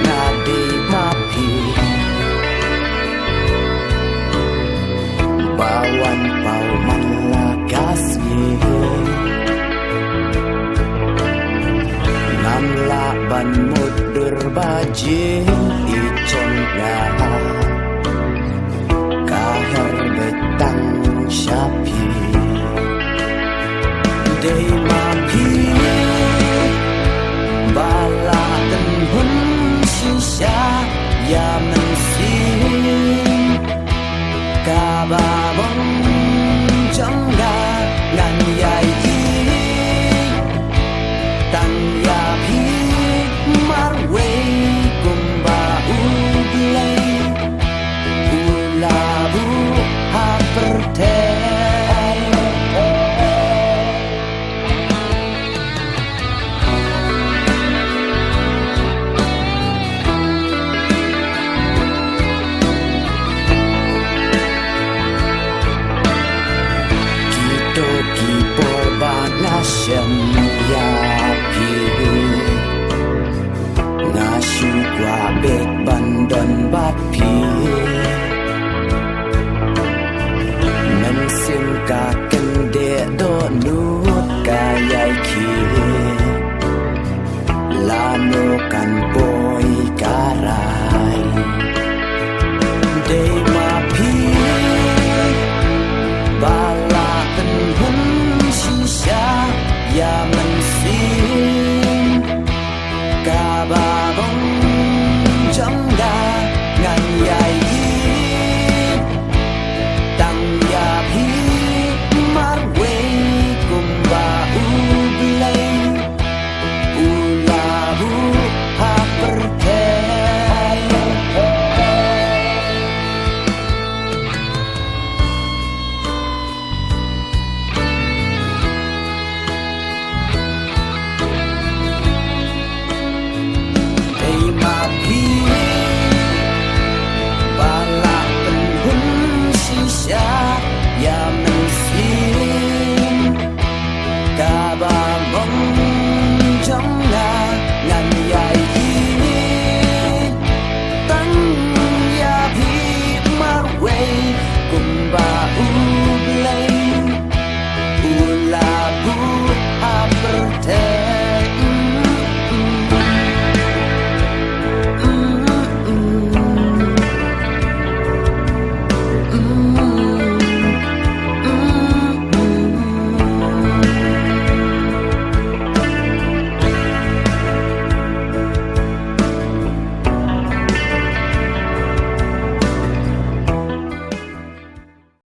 nadi mapi bawan pau malakasye nam laban mudur baje icon gaha kahar betang syapi day mapi bala dan hun shisha ya mensin kababong jangga ngan yai tang ya pi marwe kumba ublay ulabu haperte Shem ya pi na shu kwa bet ban don bat pi